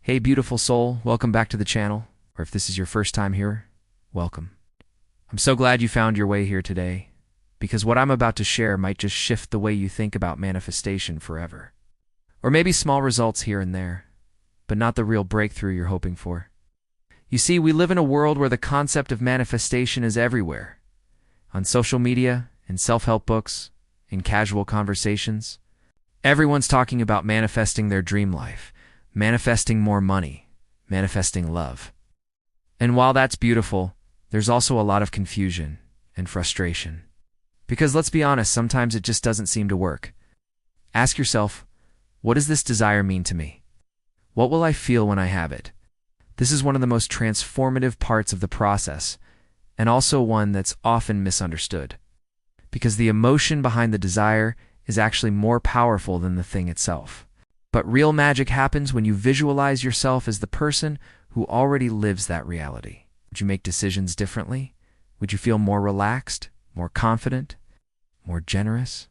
Hey beautiful soul, welcome back to the channel, or if this is your first time here, welcome. I'm so glad you found your way here today, because what I'm about to share might just shift the way you think about manifestation forever. Or maybe small results here and there, but not the real breakthrough you're hoping for. You see, we live in a world where the concept of manifestation is everywhere. On social media, in self-help books, in casual conversations. Everyone's talking about manifesting their dream life, manifesting more money, manifesting love. And while that's beautiful, there's also a lot of confusion and frustration. Because let's be honest, sometimes it just doesn't seem to work. Ask yourself, what does this desire mean to me? What will I feel when I have it? This is one of the most transformative parts of the process, and also one that's often misunderstood. Because the emotion behind the desire is actually more powerful than the thing itself. But real magic happens when you visualize yourself as the person who already lives that reality. Would you make decisions differently? Would you feel more relaxed, more confident, more generous?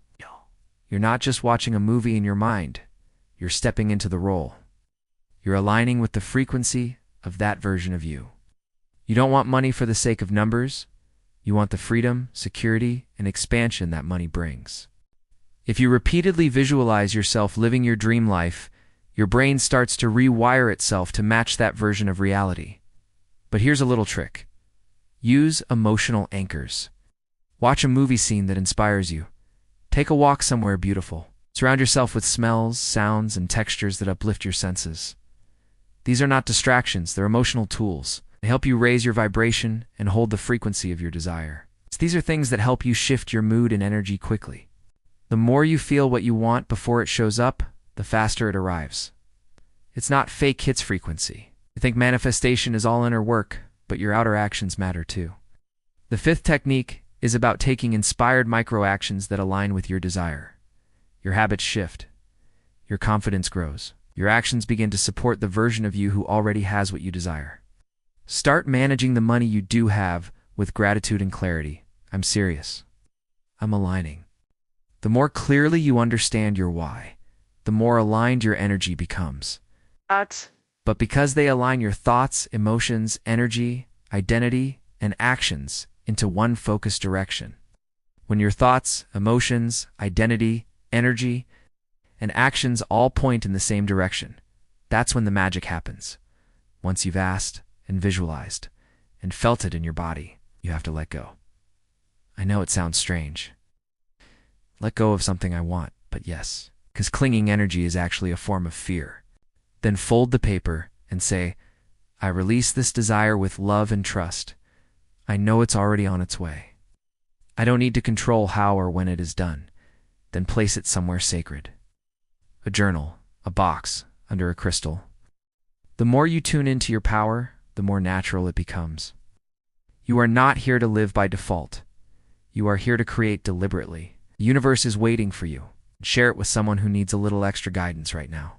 You're not just watching a movie in your mind. You're stepping into the role. You're aligning with the frequency of that version of you. You don't want money for the sake of numbers. You want the freedom, security, and expansion that money brings. If you repeatedly visualize yourself living your dream life, your brain starts to rewire itself to match that version of reality. But here's a little trick. Use emotional anchors. Watch a movie scene that inspires you. Take a walk somewhere beautiful. Surround yourself with smells, sounds, and textures that uplift your senses. These are not distractions, they're emotional tools. They help you raise your vibration and hold the frequency of your desire. These are things that help you shift your mood and energy quickly. The more you feel what you want before it shows up, the faster it arrives. It's not fake hits frequency. You think manifestation is all inner work, but your outer actions matter too. The fifth technique is about taking inspired micro-actions that align with your desire. Your habits shift. Your confidence grows. Your actions begin to support the version of you who already has what you desire. Start managing the money you do have with gratitude and clarity. I'm serious. I'm aligning. The more clearly you understand your why, the more aligned your energy becomes. But because they align your thoughts, emotions, energy, identity, and actions into one focused direction. When your thoughts, emotions, identity, energy, and actions all point in the same direction, that's when the magic happens. Once you've asked and visualized and felt it in your body, you have to let go. I know it sounds strange. Let go of something I want, but yes, because clinging energy is actually a form of fear. Then fold the paper and say, I release this desire with love and trust. I know it's already on its way. I don't need to control how or when it is done. Then place it somewhere sacred. A journal, a box, under a crystal. The more you tune into your power, the more natural it becomes. You are not here to live by default. You are here to create deliberately. The universe is waiting for you. Share it with someone who needs a little extra guidance right now.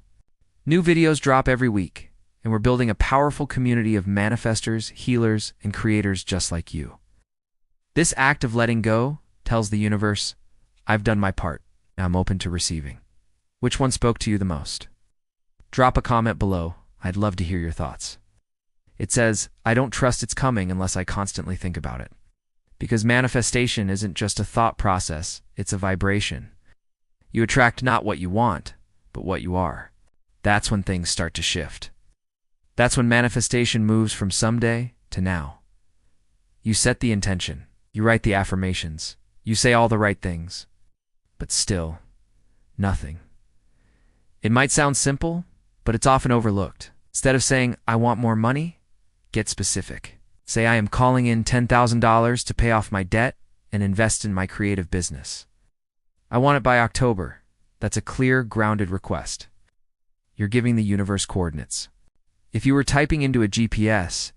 New videos drop every week, and we're building a powerful community of manifestors, healers, and creators just like you. This act of letting go tells the universe, I've done my part, and I'm open to receiving. Which one spoke to you the most? Drop a comment below. I'd love to hear your thoughts. It says, I don't trust it's coming unless I constantly think about it. Because manifestation isn't just a thought process, it's a vibration. You attract not what you want, but what you are. That's when things start to shift. That's when manifestation moves from someday to now. You set the intention. You write the affirmations. You say all the right things. But still, nothing. It might sound simple, but it's often overlooked. Instead of saying, I want more money, get specific. Say, I am calling in $10,000 to pay off my debt and invest in my creative business. I want it by October. That's a clear, grounded request. You're giving the universe coordinates. If you were typing into a GPS,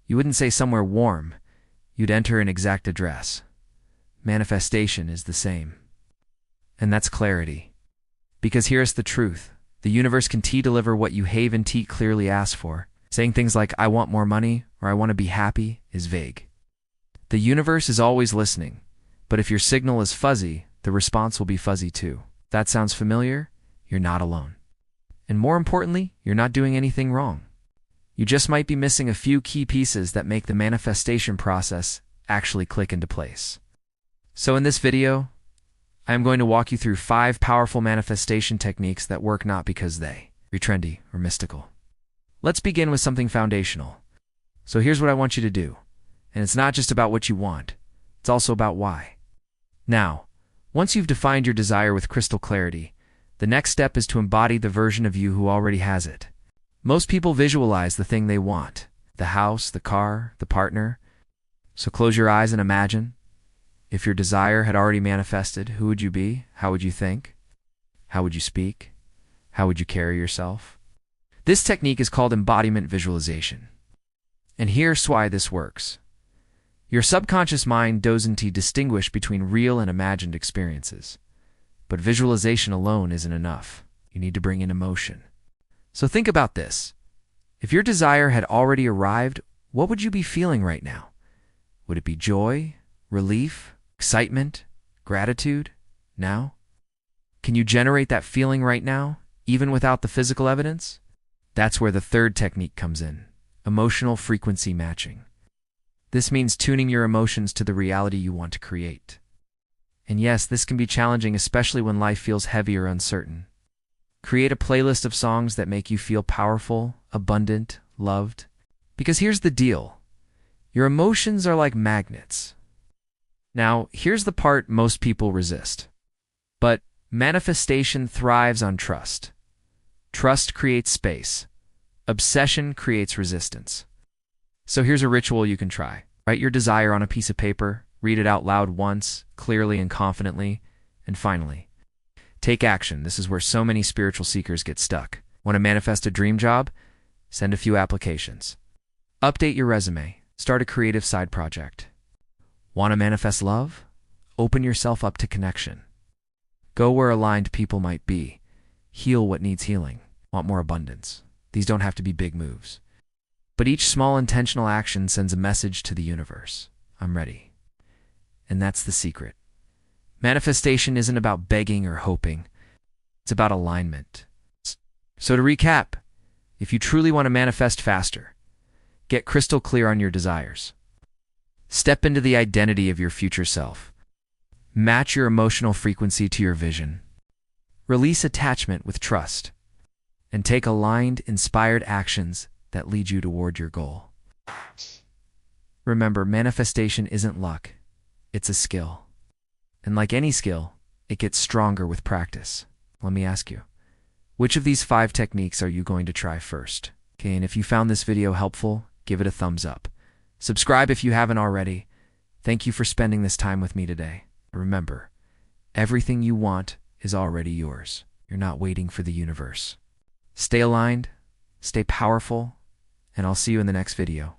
you wouldn't say somewhere warm. You'd enter an exact address. Manifestation is the same. And that's clarity. Because here's the truth. The universe can deliver what you have and clearly ask for. Saying things like, I want more money, or I want to be happy, is vague. The universe is always listening, but if your signal is fuzzy, the response will be fuzzy too. If that sounds familiar? You're not alone. And more importantly, you're not doing anything wrong. You just might be missing a few key pieces that make the manifestation process actually click into place. So in this video, I am going to walk you through 5 powerful manifestation techniques that work not because they are trendy or mystical. Let's begin with something foundational. So here's what I want you to do. And it's not just about what you want, it's also about why. Now, once you've defined your desire with crystal clarity, the next step is to embody the version of you who already has it. Most people visualize the thing they want, the house, the car, the partner. So close your eyes and imagine. If your desire had already manifested, who would you be? How would you think? How would you speak? How would you carry yourself? This technique is called embodiment visualization. And here's why this works. Your subconscious mind doesn't distinguish between real and imagined experiences. But visualization alone isn't enough. You need to bring in emotion. So think about this. If your desire had already arrived, what would you be feeling right now? Would it be joy, relief, excitement, gratitude? Now? Can you generate that feeling right now, even without the physical evidence? That's where the third technique comes in, emotional frequency matching. This means tuning your emotions to the reality you want to create. And yes, this can be challenging, especially when life feels heavy or uncertain. Create a playlist of songs that make you feel powerful, abundant, loved. Because here's the deal. Your emotions are like magnets. Now, here's the part most people resist. But manifestation thrives on trust. Trust creates space. Obsession creates resistance. So here's a ritual you can try. Write your desire on a piece of paper, read it out loud once, clearly and confidently, and finally, take action. This is where so many spiritual seekers get stuck. Want to manifest a dream job? Send a few applications. Update your resume. Start a creative side project. Want to manifest love? Open yourself up to connection. Go where aligned people might be. Heal what needs healing. Want more abundance? These don't have to be big moves. But each small intentional action sends a message to the universe. I'm ready. And that's the secret. Manifestation isn't about begging or hoping. It's about alignment. So to recap, if you truly want to manifest faster, get crystal clear on your desires. Step into the identity of your future self. Match your emotional frequency to your vision. Release attachment with trust. And take aligned, inspired actions that lead you toward your goal. Remember, manifestation isn't luck. It's a skill. And like any skill, it gets stronger with practice. Let me ask you, which of these 5 techniques are you going to try first? Okay, and if you found this video helpful, give it a thumbs up. Subscribe if you haven't already. Thank you for spending this time with me today. Remember, everything you want is already yours. You're not waiting for the universe. Stay aligned, stay powerful, and I'll see you in the next video.